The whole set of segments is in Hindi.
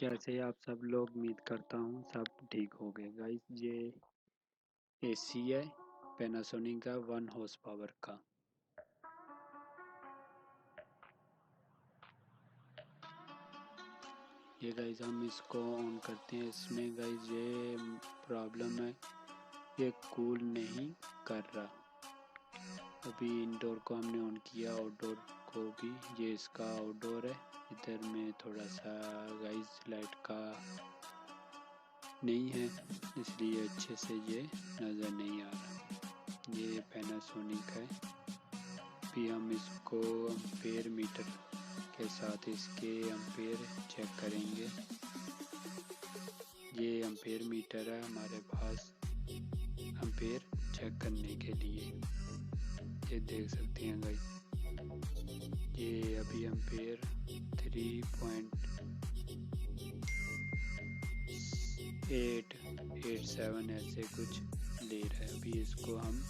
कैसे आप सब लोग? उम्मीद करता हूँ सब ठीक हो गए गाइस। ये एसी है पैनासोनिक का 1 हॉर्स पावर का। ये गाइस हम इसको ऑन करते हैं। इसमें गाइस ये प्रॉब्लम है, ये कूल नहीं कर रहा। अभी इंडोर को हमने ऑन किया, आउटडोर को भी। ये इसका आउटडोर है। इधर में थोड़ा सा गाइस लाइट का नहीं है, इसलिए अच्छे से ये नज़र नहीं आ रहा। ये पैनासोनिक है। भी हम इसको एम्पेयर मीटर के साथ इसके एम्पेयर चेक करेंगे। ये एम्पेयर मीटर है हमारे पास एम्पेयर चेक करने के लिए। ये देख सकते हैं गाइस, ये अभी एम्पेयर 3.887 ऐसे कुछ ले रहा है। अभी इसको हम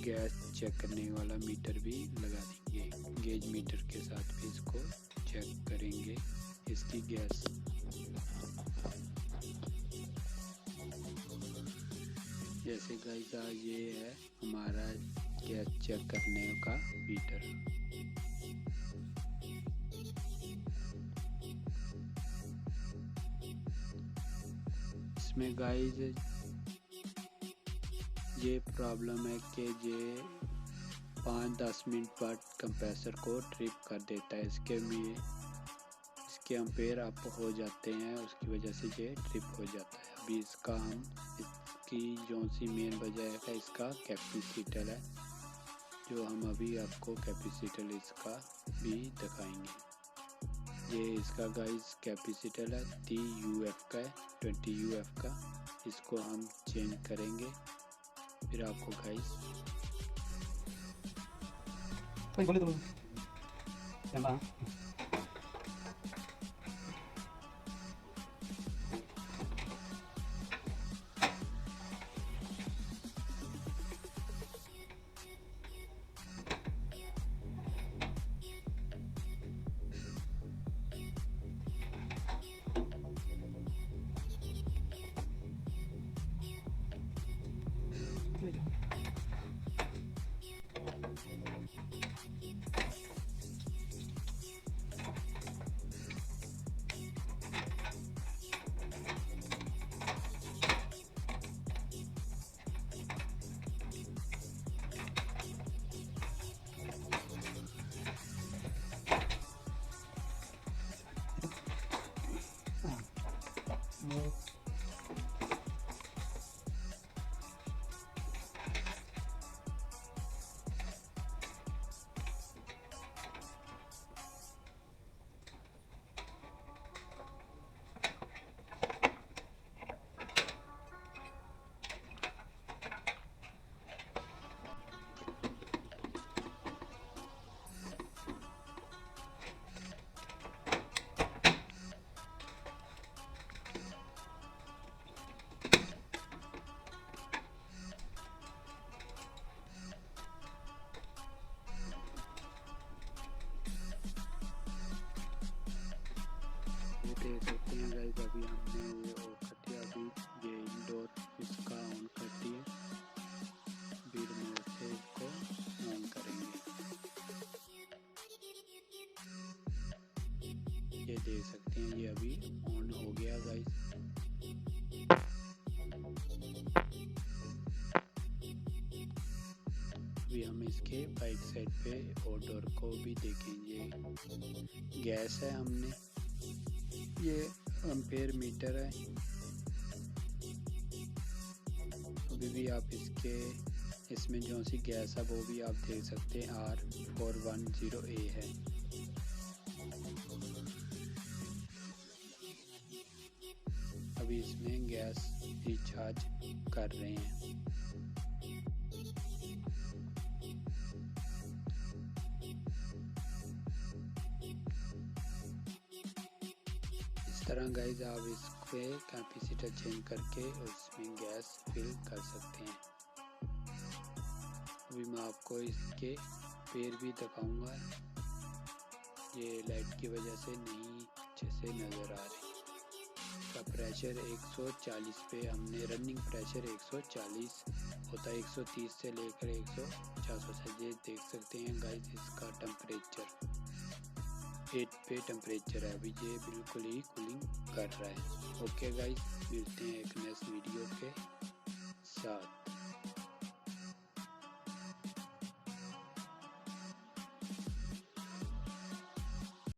गैस चेक करने वाला मीटर भी लगा देंगे। गेज मीटर के साथ भी इसको चेक करेंगे इसकी गैस। जैसे गाइस ये है हमारा गैस चेक करने का मीटर। इसमें गाइस ये प्रॉब्लम है कि ये 5-10 मिनट बाद कंप्रेसर को ट्रिप कर देता है। इसके एम्पेयर अप हो जाते हैं, उसकी वजह से ये ट्रिप हो जाता है। अभी इसका हम इसकी जो सी मेन वजह है इसका कैपेसिटर है, जो हम अभी आपको कैपेसिटर इसका भी दिखाएंगे। ये इसका गाइस कैपेसिटर है 30 UF का है, 20 UF का। इसको हम चेंज करेंगे फिर आपको गाइस बोले तो ये देख सकते हैं गाइस, अभी हमने ये ऑफ कर दिया। अभी ये इंडोर इसका ऑन कर दिए, फिर रिमोट से इसको ऑन करेंगे। ये देख सकते हैं ये अभी ऑन हो गया गाइस। अभी हम इसके बाइक साइड पे आउटडोर को भी देखेंगे। गैस है हमने, ये एम्पेयर मीटर है। अभी भी आप इसमें जो सी गैस है वो भी आप देख सकते हैं R410A है। अभी इसमें गैस रिचार्ज कर रहे हैं। इस तरह गाइस आप इसके कैपेसिटर चेंज करके उसमें गैस फिल कर सकते हैं। अभी मैं आपको इसके पैर भी दिखाऊंगा। ये लाइट की वजह से नहीं अच्छे से नज़र आ रही है। का प्रेशर 140 पे, हमने रनिंग प्रेशर 140 होता है, 130 से लेकर 150 होता है। ये देख सकते हैं गाइस, इसका टेम्परेचर 8 पे टेम्परेचर है। अभी ये बिल्कुल ही कूलिंग कर रहा है। ओके गाइस, मिलते हैं एक नेक्स्ट वीडियो के साथ।